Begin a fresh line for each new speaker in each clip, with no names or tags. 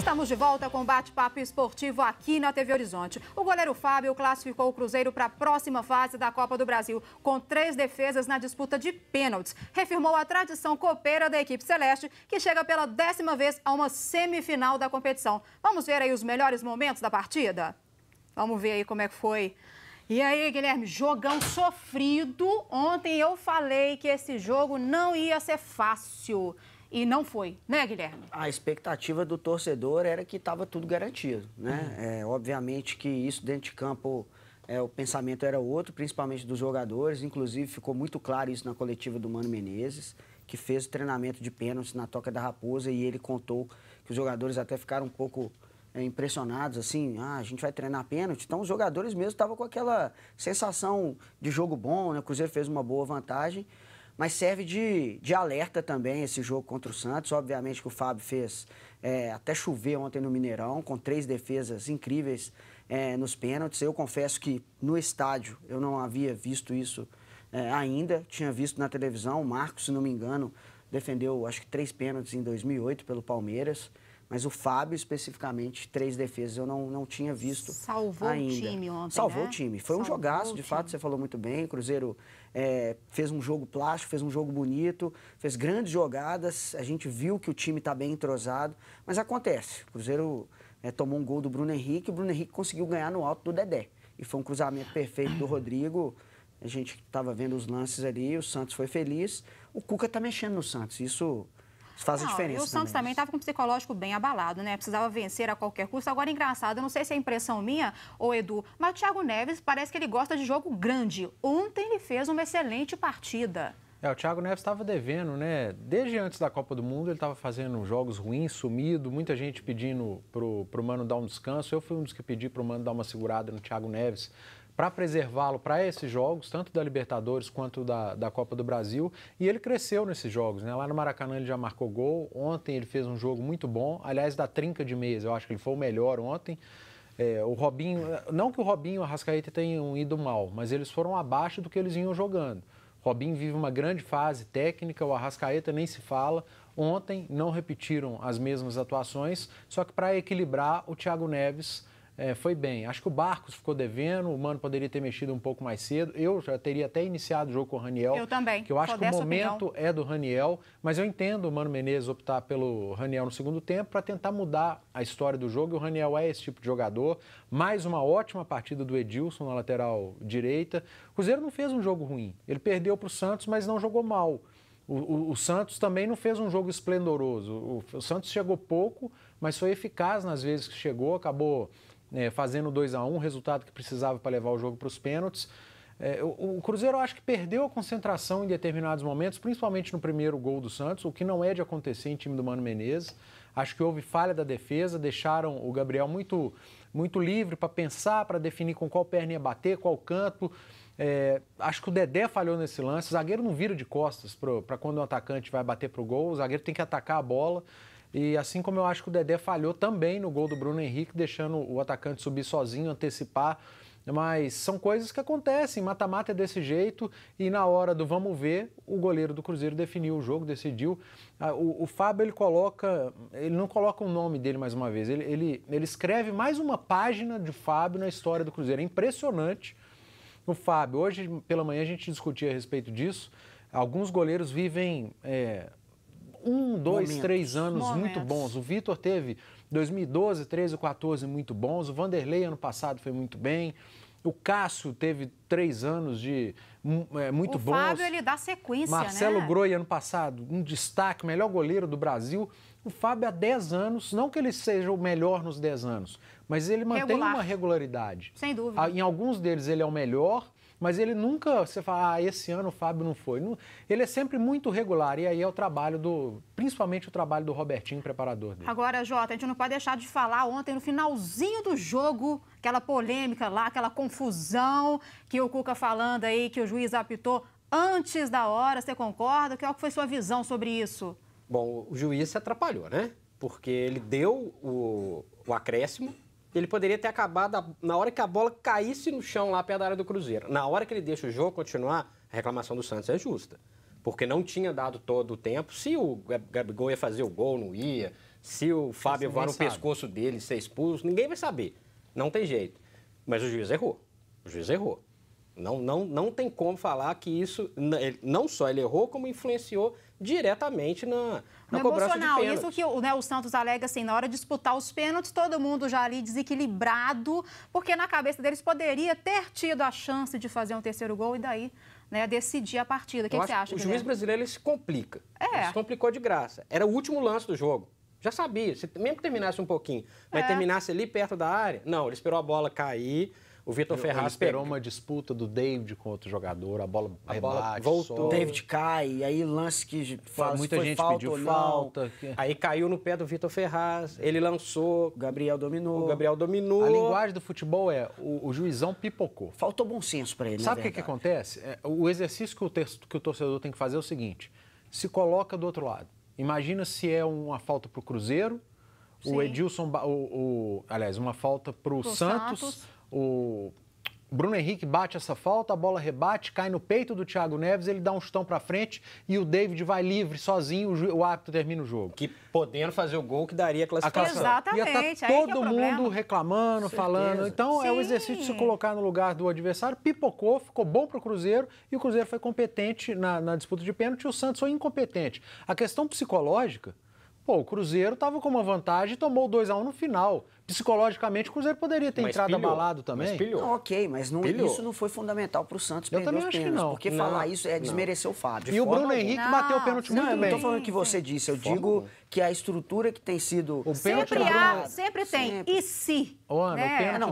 Estamos de volta com o bate-papo esportivo aqui na TV Horizonte. O goleiro Fábio classificou o Cruzeiro para a próxima fase da Copa do Brasil, com 3 defesas na disputa de pênaltis. Reafirmou a tradição copeira da equipe celeste, que chega pela 10ª vez a uma semifinal da competição. Vamos ver aí os melhores momentos da partida? Vamos ver aí como é que foi. E aí, Guilherme, jogão sofrido. Ontem eu falei que esse jogo não ia ser fácil. E não foi, né, Guilherme?
A expectativa do torcedor era que estava tudo garantido, né? Obviamente que isso dentro de campo, o pensamento era outro, principalmente dos jogadores. Inclusive, ficou muito claro isso na coletiva do Mano Menezes, que fez o treinamento de pênaltis na Toca da Raposa e ele contou que os jogadores até ficaram um pouco impressionados, assim, a gente vai treinar pênalti. Então, os jogadores mesmo estavam com aquela sensação de jogo bom, né? O Cruzeiro fez uma boa vantagem. Mas serve de alerta também esse jogo contra o Santos. Obviamente que o Fábio fez até chover ontem no Mineirão, com 3 defesas incríveis nos pênaltis. Eu confesso que no estádio eu não havia visto isso ainda. Tinha visto na televisão. O Marcos, se não me engano, defendeu acho que 3 pênaltis em 2008 pelo Palmeiras. Mas o Fábio, especificamente, 3 defesas eu não tinha visto
Salvou
ainda.
O time ontem,
Salvou
né?
o time. Foi um jogaço, de fato, você falou muito bem. O Cruzeiro fez um jogo plástico, fez um jogo bonito, fez grandes jogadas. A gente viu que o time está bem entrosado. Mas acontece. O Cruzeiro tomou um gol do Bruno Henrique. O Bruno Henrique conseguiu ganhar no alto do Dedé. E foi um cruzamento perfeito do Rodrigo. A gente estava vendo os lances ali, o Santos foi feliz. O Cuca está mexendo no Santos. Isso faz a diferença.
E o Santos também estava com o psicológico bem abalado, né? Precisava vencer a qualquer custo. Agora, engraçado, eu não sei se é impressão minha ou Edu, mas o Thiago Neves parece que ele gosta de jogo grande. Ontem ele fez uma excelente partida.
O Thiago Neves estava devendo, né? Desde antes da Copa do Mundo ele estava fazendo jogos ruins, sumido, muita gente pedindo pro Mano dar um descanso. Eu fui um dos que pedi pro Mano dar uma segurada no Thiago Neves para preservá-lo para esses jogos, tanto da Libertadores quanto da Copa do Brasil. E ele cresceu nesses jogos, né? Lá no Maracanã ele já marcou gol. Ontem ele fez um jogo muito bom. Aliás, da trinca de meias, eu acho que ele foi o melhor ontem. O Robinho, não que o Robinho e o Arrascaeta tenham ido mal, mas eles foram abaixo do que eles vinham jogando. O Robinho vive uma grande fase técnica, o Arrascaeta nem se fala. Ontem não repetiram as mesmas atuações, só que para equilibrar, o Thiago Neves foi bem. Acho que o Barcos ficou devendo, o Mano poderia ter mexido um pouco mais cedo. Eu já teria até iniciado o jogo com o Raniel.
Eu também.
Que eu acho que o momento é do Raniel, mas eu entendo o Mano Menezes optar pelo Raniel no segundo tempo para tentar mudar a história do jogo. E o Raniel é esse tipo de jogador. Mais uma ótima partida do Edilson na lateral direita. O Cruzeiro não fez um jogo ruim. Ele perdeu para o Santos, mas não jogou mal. O Santos também não fez um jogo esplendoroso. O Santos chegou pouco, mas foi eficaz nas vezes que chegou, acabou fazendo 2-1, resultado que precisava para levar o jogo para os pênaltis. O Cruzeiro, eu acho que perdeu a concentração em determinados momentos, principalmente no primeiro gol do Santos, o que não é de acontecer em time do Mano Menezes. Acho que houve falha da defesa, deixaram o Gabriel muito, muito livre para pensar, para definir com qual perna ia bater, qual canto. Acho que o Dedé falhou nesse lance. O zagueiro não vira de costas para quando o atacante vai bater para o gol, o zagueiro tem que atacar a bola. E assim como eu acho que o Dedé falhou também no gol do Bruno Henrique, deixando o atacante subir sozinho, antecipar. Mas são coisas que acontecem, mata-mata é desse jeito e na hora do vamos ver, o goleiro do Cruzeiro definiu o jogo, decidiu. O Fábio, ele não coloca o nome dele mais uma vez, ele escreve mais uma página de Fábio na história do Cruzeiro. É impressionante o Fábio. Hoje pela manhã a gente discutia a respeito disso. Alguns goleiros vivem 1, 2, 3 anos muito bons. O Vitor teve 2012, 13, 14 muito bons. O Vanderlei ano passado foi muito bem. O Cássio teve 3 anos de muito bons.
O Fábio, ele dá sequência,
Marcelo
né?
Groi ano passado, um destaque, melhor goleiro do Brasil. O Fábio há 10 anos, não que ele seja o melhor nos 10 anos, mas ele mantém uma regularidade.
Sem dúvida.
Em alguns deles ele é o melhor, mas ele nunca, você fala, esse ano o Fábio não foi. Ele é sempre muito regular, e aí é o trabalho principalmente o trabalho do Robertinho, preparador dele.
Agora, Jota, a gente não pode deixar de falar ontem, no finalzinho do jogo, aquela polêmica lá, aquela confusão que o Cuca falando aí, que o juiz apitou antes da hora, você concorda? Qual foi sua visão sobre isso?
Bom, o juiz se atrapalhou, né? Porque ele deu o acréscimo. Ele poderia ter acabado na hora que a bola caísse no chão lá perto da área do Cruzeiro. Na hora que ele deixa o jogo continuar, a reclamação do Santos é justa. Porque não tinha dado todo o tempo. Se o Gabigol ia fazer o gol, não ia. Se o Fábio voar no pescoço dele, ser expulso, ninguém vai saber. Não tem jeito. Mas o juiz errou. O juiz errou. Não tem como falar que isso, não só ele errou, como influenciou diretamente na cobrança de pênalti.
Isso que o Santos alega, assim, na hora de disputar os pênaltis, todo mundo já ali desequilibrado, porque na cabeça deles poderia ter tido a chance de fazer um terceiro gol e daí, né, decidir a partida. O que você acha?
O juiz brasileiro, ele se complica. Ele se complicou de graça. Era o último lance do jogo. Já sabia, mesmo que terminasse um pouquinho, mas terminasse ali perto da área, não, ele esperou a bola cair. O Vitor Ferraz
esperou uma disputa do David com outro jogador, a bola
voltou. O David cai, e aí lance que
muita gente
falta
pediu falta.
Aí caiu no pé do Vitor Ferraz, ele lançou,
o Gabriel dominou.
A linguagem do futebol é o juizão pipocou.
Faltou bom senso para ele.
Sabe o que acontece? O exercício que o torcedor tem que fazer é o seguinte: se coloca do outro lado. Imagina se é uma falta para o Cruzeiro, o Edilson, aliás, uma falta para o Santos. O Bruno Henrique bate essa falta, a bola rebate, cai no peito do Thiago Neves, ele dá um chutão para frente e o David vai livre, sozinho, o árbitro termina o jogo.
Que podendo fazer o gol que daria a classificação.
Exatamente.
Ia estar todo mundo reclamando, falando. Então, é o exercício de se colocar no lugar do adversário. Pipocou, ficou bom para o Cruzeiro e o Cruzeiro foi competente na disputa de pênalti e o Santos foi incompetente. A questão psicológica, o Cruzeiro estava com uma vantagem e tomou 2-1 no final. Psicologicamente, o Cruzeiro poderia ter entrado abalado também.
Não, ok, mas isso não foi fundamental para o Santos perder os pênaltis.
Eu também acho que não.
Porque falar isso é desmerecer o Fábio.
E o Bruno Henrique bateu o pênalti muito bem.
Eu não estou falando o que você disse, eu digo que a estrutura que tem sido...
Sempre tem. E se?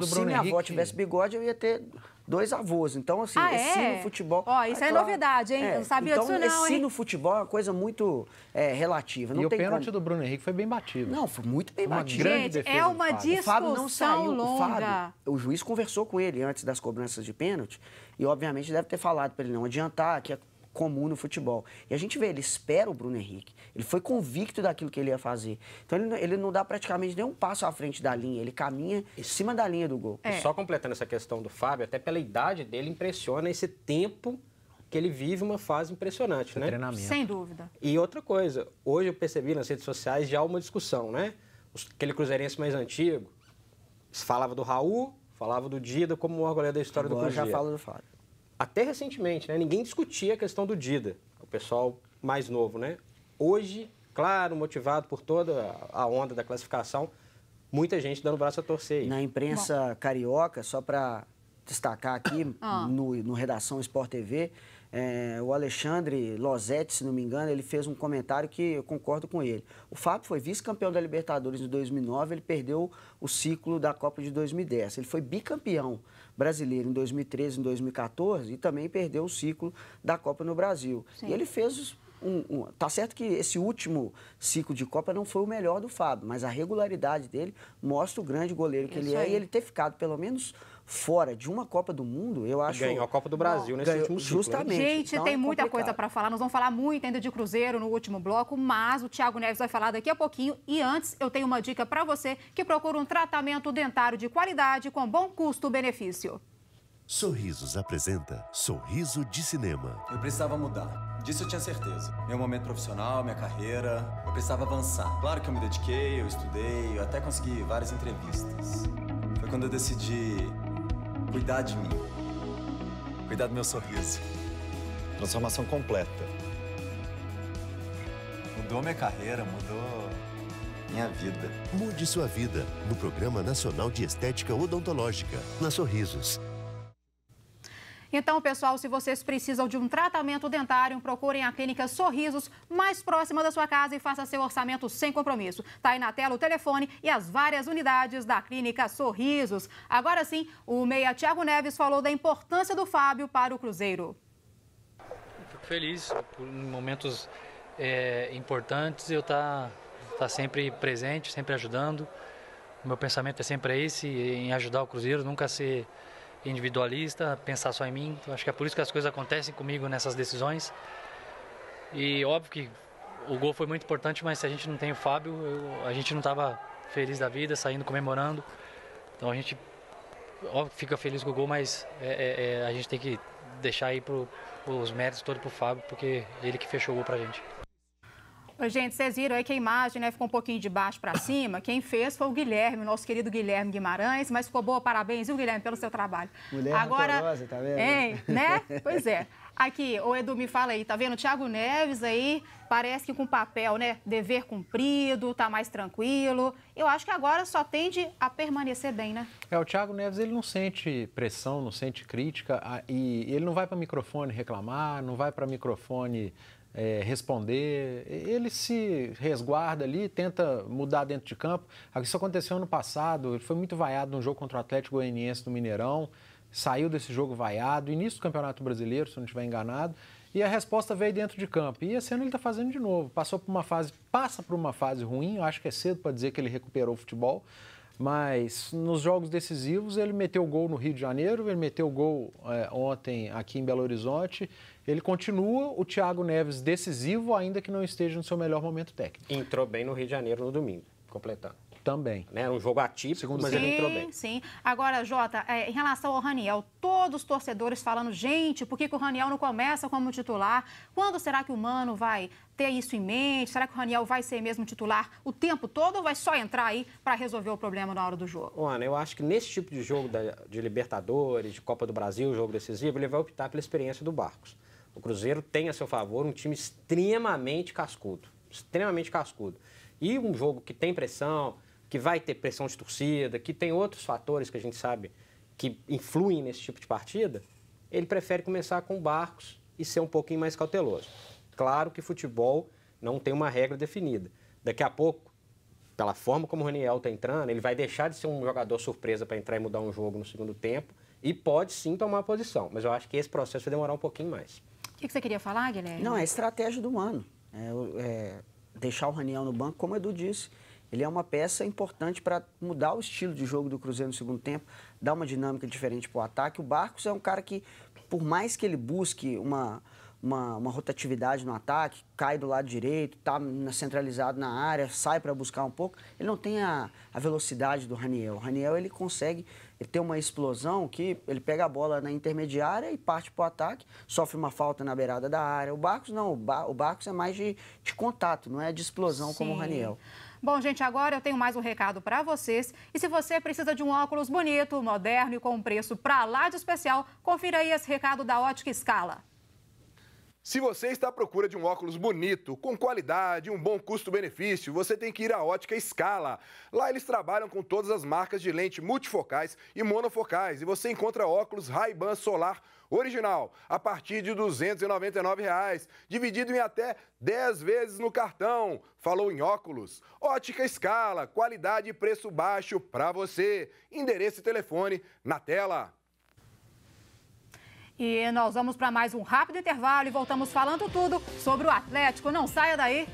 Se minha avó tivesse bigode, eu ia ter 2 avós. Então, assim, esse no futebol...
Isso é novidade, hein? Eu não sabia disso não,
hein? Esse no futebol é uma coisa muito relativa. Não
e
tem
o pênalti do Bruno Henrique foi bem batido.
Não, foi muito bem batido.
Grande defesa.
É uma discussão longa.
O juiz conversou com ele antes das cobranças de pênalti e, obviamente, deve ter falado para ele não adiantar, que é comum no futebol. E a gente vê, ele espera o Bruno Henrique. Ele foi convicto daquilo que ele ia fazer. Então, ele não dá praticamente nenhum passo à frente da linha. Ele caminha em cima da linha do gol.
E só completando essa questão do Fábio, até pela idade dele, impressiona esse tempo que ele vive uma fase impressionante, né?
Treinamento.
Sem dúvida.
E outra coisa, hoje eu percebi nas redes sociais já uma discussão, né? Aquele cruzeirense mais antigo, falava do Raul, falava do Dida como o maior goleiro da história do Cruzeiro.
Já fala do Fábio.
Até recentemente, né? Ninguém discutia a questão do Dida, o pessoal mais novo, né? Hoje, claro, motivado por toda a onda da classificação, muita gente dando o braço a torcer aí.
Na imprensa carioca, só para destacar aqui, no Redação Sport TV, o Alexandre Losetti, se não me engano, ele fez um comentário que eu concordo com ele. O Fábio foi vice-campeão da Libertadores em 2009, ele perdeu o ciclo da Copa de 2010. Ele foi bicampeão brasileiro em 2013 e em 2014 e também perdeu o ciclo da Copa no Brasil. Sim. E ele fez... Tá certo que esse último ciclo de Copa não foi o melhor do Fábio, mas a regularidade dele mostra o grande goleiro que ele é. E ele ter ficado, pelo menos, fora de uma Copa do Mundo, eu acho...
Ganhou a Copa do Brasil nesse último ciclo.
Justamente.
Gente, então tem muita coisa para falar. Nós vamos falar muito ainda de Cruzeiro no último bloco, mas o Thiago Neves vai falar daqui a pouquinho. E antes, eu tenho uma dica para você que procura um tratamento dentário de qualidade com bom custo-benefício.
Sorrisos apresenta Sorriso de Cinema.
Eu precisava mudar, disso eu tinha certeza. Meu momento profissional, minha carreira, eu precisava avançar. Claro que eu me dediquei, eu estudei, eu até consegui várias entrevistas. Foi quando eu decidi cuidar de mim, cuidar do meu sorriso. Transformação completa. Mudou minha carreira, mudou minha vida.
Mude sua vida no Programa Nacional de Estética Odontológica, na Sorrisos.
Então, pessoal, se vocês precisam de um tratamento dentário, procurem a Clínica Sorrisos mais próxima da sua casa e faça seu orçamento sem compromisso. Tá aí na tela o telefone e as várias unidades da Clínica Sorrisos. Agora sim, o meia Thiago Neves falou da importância do Fábio para o Cruzeiro.
Fico feliz por momentos importantes eu tá sempre presente, sempre ajudando. O meu pensamento é sempre esse, em ajudar o Cruzeiro, nunca ser individualista, pensar só em mim. Então, acho que é por isso que as coisas acontecem comigo nessas decisões. E óbvio que o gol foi muito importante, mas se a gente não tem o Fábio, a gente não estava feliz da vida, saindo comemorando. Então a gente, óbvio, fica feliz com o gol, mas a gente tem que deixar aí os méritos todos pro Fábio, porque ele que fechou o gol pra gente.
Ô, gente, vocês viram aí que a imagem, né, ficou um pouquinho de baixo para cima. Quem fez foi o Guilherme, nosso querido Guilherme Guimarães, mas ficou boa, parabéns, viu, Guilherme, pelo seu trabalho.
Mulher
agora,
rancorosa, tá vendo?
Hein, né? Pois é. Aqui, o Edu, me fala aí, tá vendo? O Thiago Neves aí, parece que com papel, né, dever cumprido, tá mais tranquilo. Eu acho que agora só tende a permanecer bem, né?
O Thiago Neves, ele não sente pressão, não sente crítica, e ele não vai para microfone reclamar, não vai para microfone responder, ele se resguarda ali, tenta mudar dentro de campo. Isso aconteceu ano passado, ele foi muito vaiado num jogo contra o Atlético Goianiense do Mineirão, saiu desse jogo vaiado, início do Campeonato Brasileiro, se eu não estiver enganado, e a resposta veio dentro de campo. E esse ano ele está fazendo de novo, passa por uma fase ruim, eu acho que é cedo para dizer que ele recuperou o futebol, mas nos jogos decisivos ele meteu gol no Rio de Janeiro, ele meteu gol ontem aqui em Belo Horizonte. Ele continua o Thiago Neves decisivo, ainda que não esteja no seu melhor momento técnico.
Entrou bem no Rio de Janeiro no domingo, completando.
Também.
Né? Um jogo atípico, mas ele entrou bem.
Sim. Agora, Jota, em relação ao Raniel, todos os torcedores falando, gente, por que o Raniel não começa como titular? Quando será que o Mano vai ter isso em mente? Será que o Raniel vai ser mesmo titular o tempo todo ou vai só entrar aí para resolver o problema na hora do jogo?
Ana, eu acho que nesse tipo de jogo de Libertadores, de Copa do Brasil, jogo decisivo, ele vai optar pela experiência do Barcos. O Cruzeiro tem a seu favor um time extremamente cascudo. E um jogo que tem pressão, que vai ter pressão de torcida, que tem outros fatores que a gente sabe que influem nesse tipo de partida, ele prefere começar com o Barcos e ser um pouquinho mais cauteloso. Claro que futebol não tem uma regra definida. Daqui a pouco, pela forma como o Raniel está entrando, ele vai deixar de ser um jogador surpresa para entrar e mudar um jogo no segundo tempo e pode sim tomar a posição. Mas eu acho que esse processo vai demorar um pouquinho mais.
O que você queria falar, Guilherme?
Não, é a estratégia do Mano. Deixar o Raniel no banco, como o Edu disse, ele é uma peça importante para mudar o estilo de jogo do Cruzeiro no segundo tempo, dar uma dinâmica diferente para o ataque. O Barcos é um cara que, por mais que ele busque uma rotatividade no ataque, cai do lado direito, está centralizado na área, sai para buscar um pouco, ele não tem a velocidade do Raniel. O Raniel, ele consegue ter uma explosão que ele pega a bola na intermediária e parte para o ataque, sofre uma falta na beirada da área. O Barcos não, o Barcos é mais de contato, não é de explosão. Sim. Como o Raniel.
Bom, gente, agora eu tenho mais um recado para vocês. E se você precisa de um óculos bonito, moderno e com um preço pra lá de especial, confira aí esse recado da Ótica Escala.
Se você está à procura de um óculos bonito, com qualidade, um bom custo-benefício, você tem que ir à Ótica Escala. Lá eles trabalham com todas as marcas de lente multifocais e monofocais e você encontra óculos Ray-Ban Solar original a partir de R$ 299, dividido em até 10 vezes no cartão. Falou em óculos? Ótica Escala, qualidade e preço baixo para você. Endereço e telefone na tela.
E nós vamos para mais um rápido intervalo e voltamos falando tudo sobre o Atlético. Não saia daí.